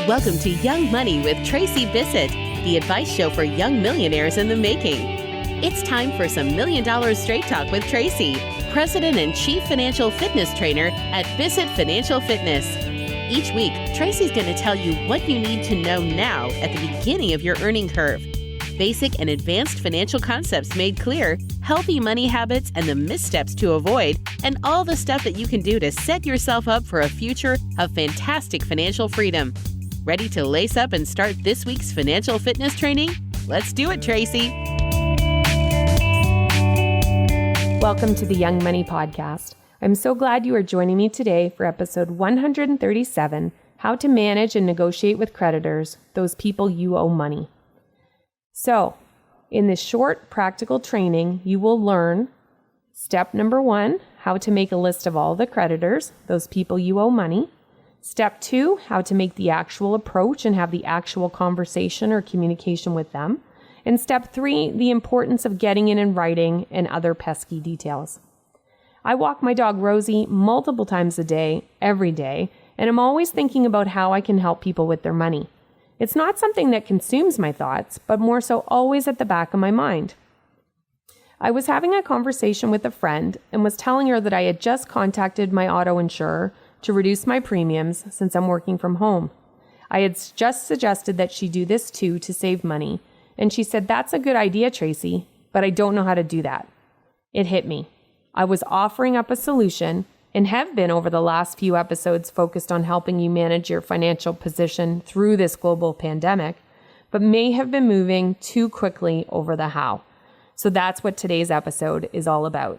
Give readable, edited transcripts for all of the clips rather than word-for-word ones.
Welcome to Young Money with Tracy Bissett, the advice show for young millionaires in the making. It's time for some $1 Million Straight Talk with Tracy, President and Chief Financial Fitness Trainer at Bissett Financial Fitness. Each week, Tracy's going to tell you what you need to know now at the beginning of your earning curve. Basic and advanced financial concepts made clear, healthy money habits and the missteps to avoid, and all the stuff that you can do to set yourself up for a future of fantastic financial freedom. Ready to lace up and start this week's financial fitness training? Let's do it, Tracy. Welcome to the Young Money Podcast. I'm so glad you are joining me today for episode 137, How to Manage and Negotiate with Creditors, Those People You Owe Money. So, in this short practical training, you will learn step number 1, how to make a list of all the creditors, those people you owe money. Step 2, how to make the actual approach and have the actual conversation or communication with them. And step 3, the importance of getting it in writing and other pesky details. I walk my dog Rosie multiple times a day, every day, and I'm always thinking about how I can help people with their money. It's not something that consumes my thoughts, but more so always at the back of my mind. I was having a conversation with a friend and was telling her that I had just contacted my auto insurer to reduce my premiums since I'm working from home. I had just suggested that she do this too to save money, and she said, "That's a good idea, Tracy, but I don't know how to do that." It hit me. I was offering up a solution and have been over the last few episodes focused on helping you manage your financial position through this global pandemic, but may have been moving too quickly over the how. So that's what today's episode is all about.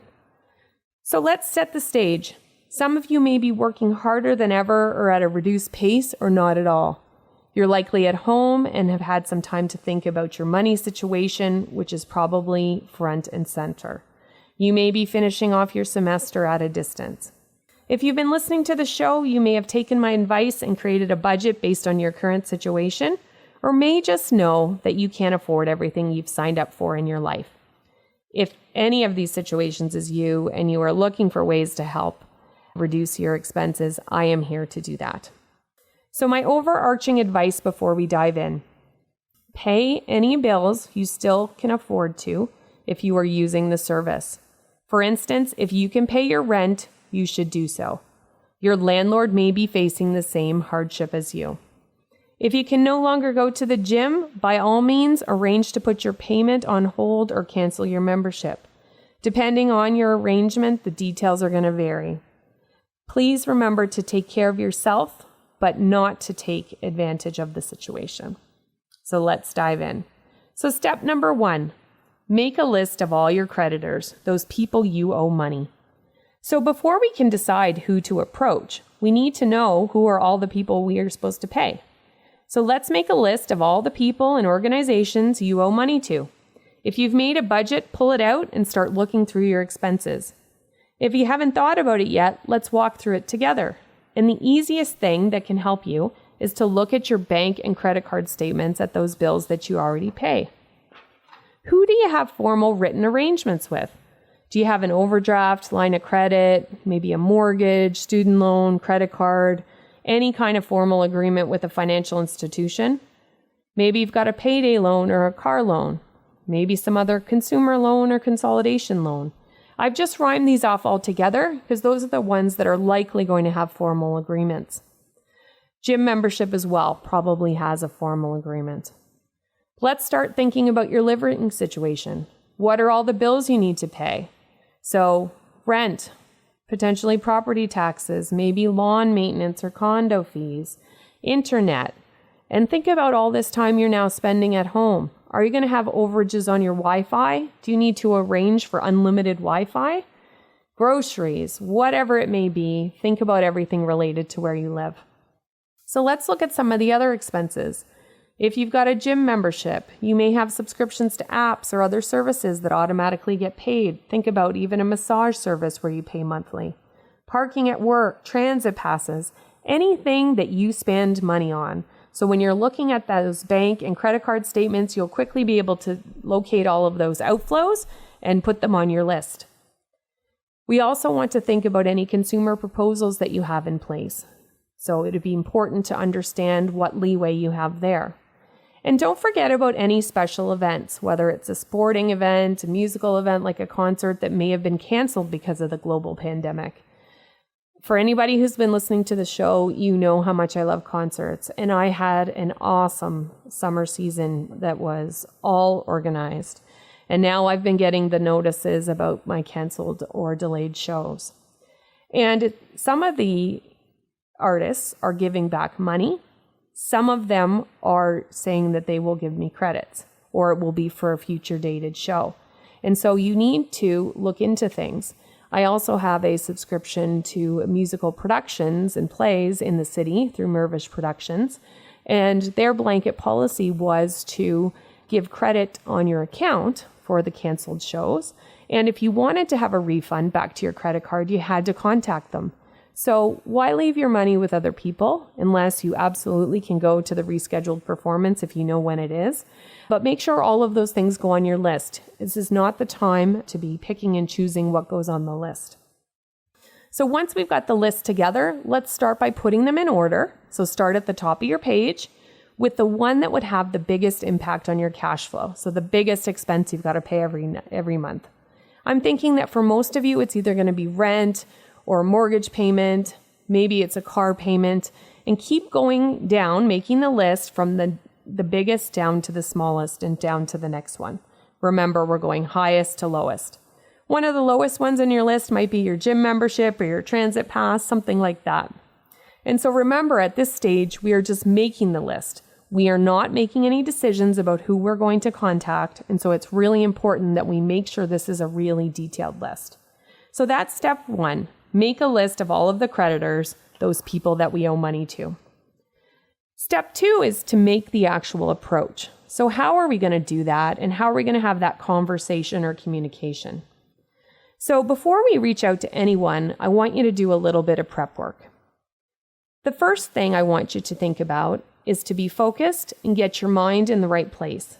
So let's set the stage. Some of you may be working harder than ever or at a reduced pace or not at all. You're likely at home and have had some time to think about your money situation, which is probably front and center. You may be finishing off your semester at a distance. If you've been listening to the show, you may have taken my advice and created a budget based on your current situation, or may just know that you can't afford everything you've signed up for in your life. If any of these situations is you and you are looking for ways to help reduce your expenses, I am here to do that. So my overarching advice before we dive in: pay any bills you still can afford to if you are using the service. For instance, if you can pay your rent, you should do so. Your landlord may be facing the same hardship as you. If you can no longer go to the gym, by all means, arrange to put your payment on hold or cancel your membership. Depending on your arrangement, the details are going to vary. Please remember to take care of yourself, but not to take advantage of the situation. So let's dive in. So step number 1, make a list of all your creditors, those people you owe money. So before we can decide who to approach, we need to know who are all the people we are supposed to pay. So let's make a list of all the people and organizations you owe money to. If you've made a budget, pull it out and start looking through your expenses. If you haven't thought about it yet, let's walk through it together. And the easiest thing that can help you is to look at your bank and credit card statements at those bills that you already pay. Who do you have formal written arrangements with? Do you have an overdraft, line of credit, maybe a mortgage, student loan, credit card, any kind of formal agreement with a financial institution? Maybe you've got a payday loan or a car loan, maybe some other consumer loan or consolidation loan. I've just rhymed these off all together because those are the ones that are likely going to have formal agreements. Gym membership as well probably has a formal agreement. Let's start thinking about your living situation. What are all the bills you need to pay? So rent, potentially property taxes, maybe lawn maintenance or condo fees, internet. And think about all this time you're now spending at home. Are you going to have overages on your Wi-Fi? Do you need to arrange for unlimited Wi-Fi? Groceries, whatever it may be, think about everything related to where you live. So let's look at some of the other expenses. If you've got a gym membership, you may have subscriptions to apps or other services that automatically get paid. Think about even a massage service where you pay monthly. Parking at work, transit passes, anything that you spend money on. So when you're looking at those bank and credit card statements, you'll quickly be able to locate all of those outflows and put them on your list. We also want to think about any consumer proposals that you have in place. So it'd be important to understand what leeway you have there. And don't forget about any special events, whether it's a sporting event, a musical event like a concert that may have been canceled because of the global pandemic. For anybody who's been listening to the show, you know how much I love concerts. And I had an awesome summer season that was all organized. And now I've been getting the notices about my canceled or delayed shows. And some of the artists are giving back money. Some of them are saying that they will give me credits, or it will be for a future dated show. And so you need to look into things. I also have a subscription to musical productions and plays in the city through Mervish Productions. And their blanket policy was to give credit on your account for the canceled shows. And if you wanted to have a refund back to your credit card, you had to contact them. So why leave your money with other people unless you absolutely can go to the rescheduled performance if you know when it is? But make sure all of those things go on your list. This is not the time to be picking and choosing what goes on the list. So once we've got the list together, let's start by putting them in order. So start at the top of your page with the one that would have the biggest impact on your cash flow. So the biggest expense you've got to pay every month. I'm thinking that for most of you, it's either going to be rent or a mortgage payment, maybe it's a car payment, and keep going down, making the list from the biggest down to the smallest and down to the next one. Remember, we're going highest to lowest. One of the lowest ones in your list might be your gym membership or your transit pass, something like that. And so remember, at this stage, we are just making the list. We are not making any decisions about who we're going to contact, and so it's really important that we make sure this is a really detailed list. So that's step one. Make a list of all of the creditors, those people that we owe money to. Step two is to make the actual approach. So how are we going to do that, and how are we going to have that conversation or communication? So before we reach out to anyone, I want you to do a little bit of prep work. The first thing I want you to think about is to be focused and get your mind in the right place.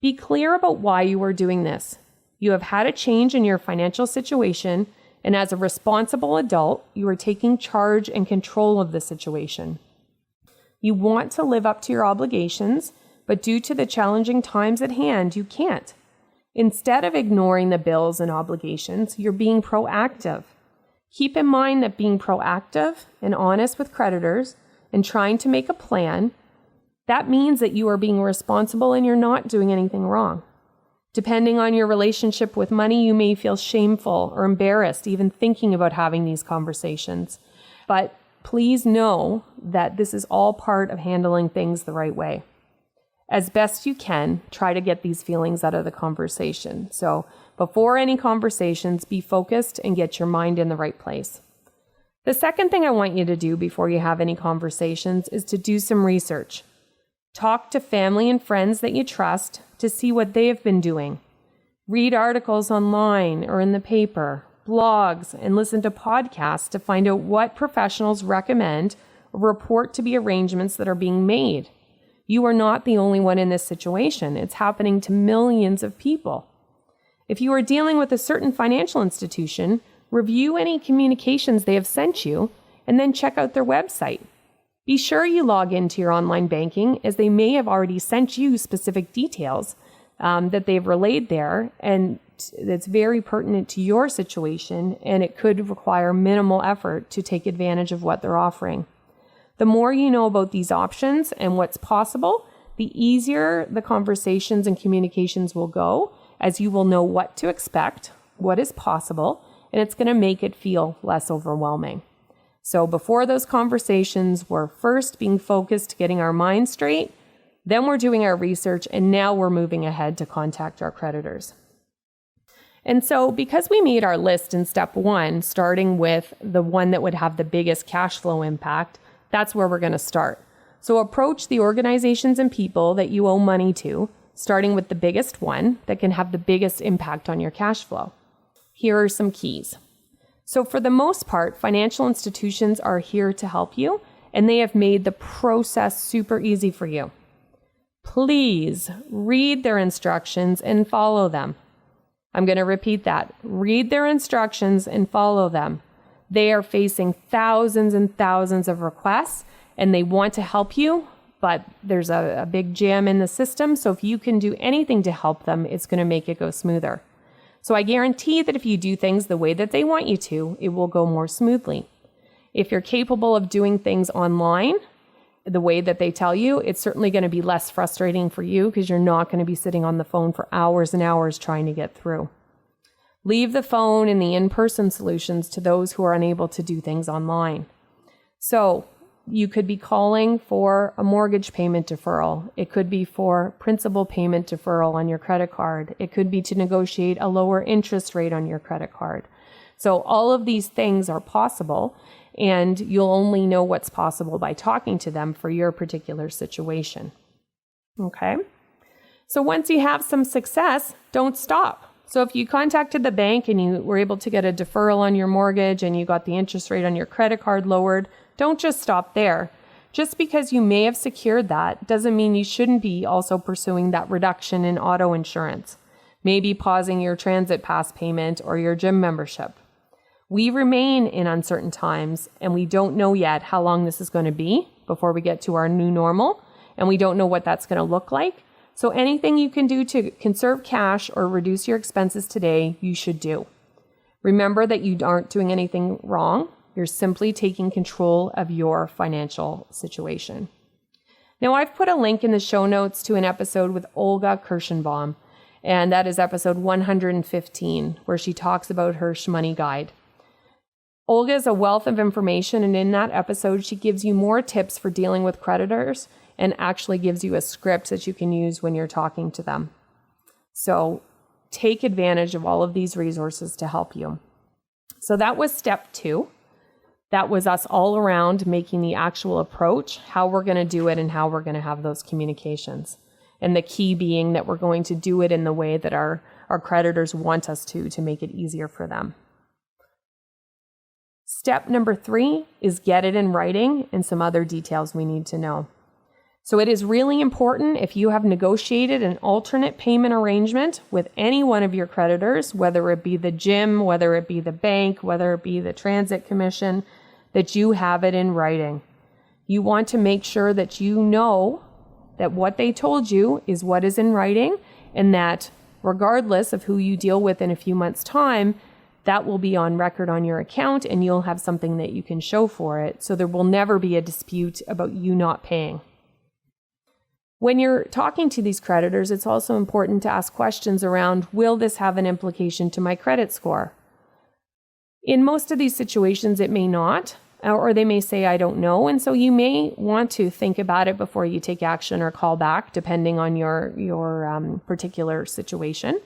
Be clear about why you are doing this. You have had a change in your financial situation, and as a responsible adult, you are taking charge and control of the situation. You want to live up to your obligations, but due to the challenging times at hand, you can't. Instead of ignoring the bills and obligations, you're being proactive. Keep in mind that being proactive and honest with creditors and trying to make a plan, that means that you are being responsible and you're not doing anything wrong. Depending on your relationship with money, you may feel shameful or embarrassed even thinking about having these conversations. But please know that this is all part of handling things the right way. As best you can, try to get these feelings out of the conversation. So before any conversations, be focused and get your mind in the right place. The second thing I want you to do before you have any conversations is to do some research. Talk to family and friends that you trust to see what they have been doing. Read articles online or in the paper, blogs, and listen to podcasts to find out what professionals recommend or report to be arrangements that are being made. You are not the only one in this situation. It's happening to millions of people. If you are dealing with a certain financial institution, review any communications they have sent you and then check out their website. Be sure you log into your online banking, as they may have already sent you specific details that they've relayed there, and that's very pertinent to your situation, and it could require minimal effort to take advantage of what they're offering. The more you know about these options and what's possible, the easier the conversations and communications will go, as you will know what to expect, what is possible, and it's going to make it feel less overwhelming. So before those conversations, we're first being focused, getting our mind straight, then we're doing our research, and now we're moving ahead to contact our creditors. And so because we made our list in step one, starting with the one that would have the biggest cash flow impact, that's where we're going to start. So approach the organizations and people that you owe money to, starting with the biggest one that can have the biggest impact on your cash flow. Here are some keys. So for the most part, financial institutions are here to help you, and they have made the process super easy for you. Please read their instructions and follow them. I'm going to repeat that. Read their instructions and follow them. They are facing thousands and thousands of requests, and they want to help you, but there's a big jam in the system. So if you can do anything to help them, it's going to make it go smoother. So I guarantee that if you do things the way that they want you to, it will go more smoothly. If you're capable of doing things online the way that they tell you, it's certainly going to be less frustrating for you because you're not going to be sitting on the phone for hours and hours trying to get through. Leave the phone and the in-person solutions to those who are unable to do things online. So you could be calling for a mortgage payment deferral. It could be for principal payment deferral on your credit card. It could be to negotiate a lower interest rate on your credit card. So all of these things are possible, and you'll only know what's possible by talking to them for your particular situation. Okay? So once you have some success, don't stop. So if you contacted the bank and you were able to get a deferral on your mortgage and you got the interest rate on your credit card lowered, don't just stop there. Just because you may have secured that doesn't mean you shouldn't be also pursuing that reduction in auto insurance, maybe pausing your transit pass payment or your gym membership. We remain in uncertain times, and we don't know yet how long this is going to be before we get to our new normal, and we don't know what that's going to look like. So anything you can do to conserve cash or reduce your expenses today, you should do. Remember that you aren't doing anything wrong. You're simply taking control of your financial situation. Now, I've put a link in the show notes to an episode with Olga Kirschenbaum, and that is episode 115, where she talks about her money guide. Olga is a wealth of information, and in that episode, she gives you more tips for dealing with creditors and actually gives you a script that you can use when you're talking to them. So take advantage of all of these resources to help you. So that was step 2. That was us all around making the actual approach, how we're going to do it and how we're going to have those communications. And the key being that we're going to do it in the way that our creditors want us to make it easier for them. Step number 3 is get it in writing and some other details we need to know. So it is really important if you have negotiated an alternate payment arrangement with any one of your creditors, whether it be the gym, whether it be the bank, whether it be the transit commission, that you have it in writing. You want to make sure that you know that what they told you is what is in writing, and that regardless of who you deal with in a few months' time, that will be on record on your account and you'll have something that you can show for it. So there will never be a dispute about you not paying. When you're talking to these creditors, it's also important to ask questions around, will this have an implication to my credit score? In most of these situations, it may not, or they may say, I don't know. And so you may want to think about it before you take action or call back, depending on your particular situation.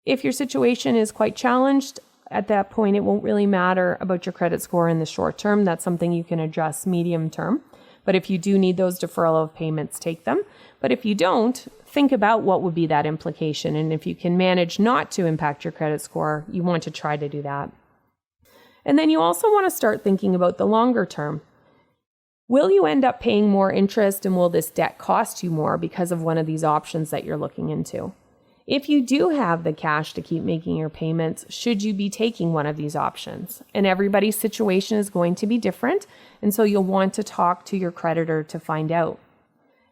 If your situation is quite challenged, at that point, it won't really matter about your credit score in the short term. That's something you can address medium term. But if you do need those deferral of payments, take them. But if you don't, think about what would be that implication. And if you can manage not to impact your credit score, you want to try to do that. And then you also want to start thinking about the longer term. Will you end up paying more interest, and will this debt cost you more because of one of these options that you're looking into? If you do have the cash to keep making your payments, should you be taking one of these options? And everybody's situation is going to be different, and so you'll want to talk to your creditor to find out.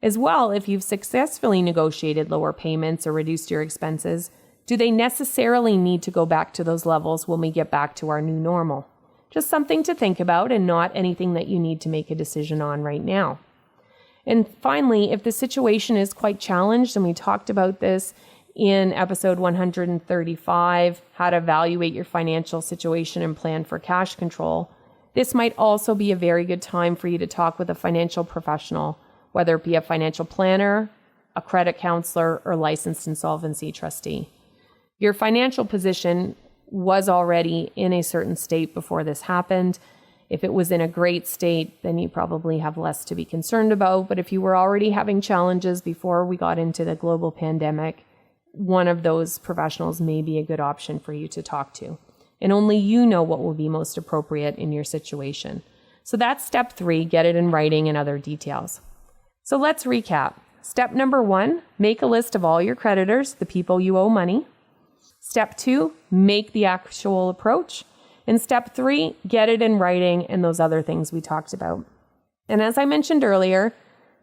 As well, if you've successfully negotiated lower payments or reduced your expenses, do they necessarily need to go back to those levels when we get back to our new normal? Just something to think about and not anything that you need to make a decision on right now. And finally, if the situation is quite challenged, and we talked about this in episode 135, how to evaluate your financial situation and plan for cash control, this might also be a very good time for you to talk with a financial professional, whether it be a financial planner, a credit counselor, or licensed insolvency trustee. Your financial position was already in a certain state before this happened. If it was in a great state, then you probably have less to be concerned about. But if you were already having challenges before we got into the global pandemic, one of those professionals may be a good option for you to talk to. And only you know what will be most appropriate in your situation. So that's step 3, get it in writing and other details. So let's recap. Step number 1, make a list of all your creditors, the people you owe money. Step 2, make the actual approach. And step 3, get it in writing and those other things we talked about. And as I mentioned earlier,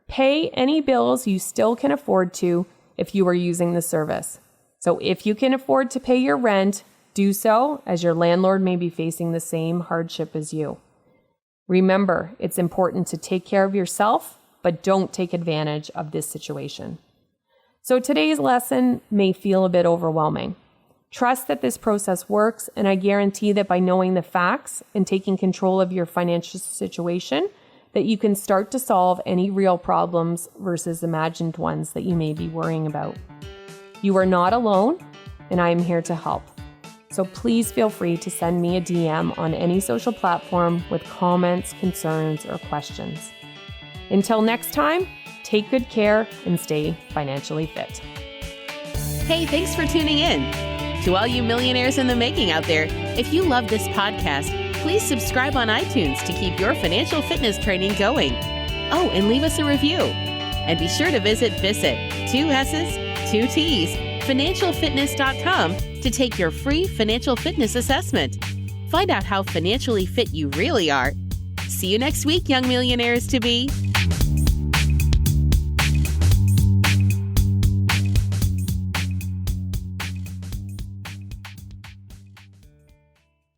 pay any bills you still can afford to if you are using the service. So if you can afford to pay your rent, do so, as your landlord may be facing the same hardship as you. Remember, it's important to take care of yourself, but don't take advantage of this situation. So today's lesson may feel a bit overwhelming. Trust that this process works, and I guarantee that by knowing the facts and taking control of your financial situation, that you can start to solve any real problems versus imagined ones that you may be worrying about. You are not alone, and I am here to help. So please feel free to send me a DM on any social platform with comments, concerns, or questions. Until next time, take good care and stay financially fit. Hey, thanks for tuning in. To all you millionaires in the making out there, if you love this podcast, please subscribe on iTunes to keep your financial fitness training going. Oh, and leave us a review. And be sure to visit 2 S's, 2 T's, financialfitness.com to take your free financial fitness assessment. Find out how financially fit you really are. See you next week, young millionaires to be.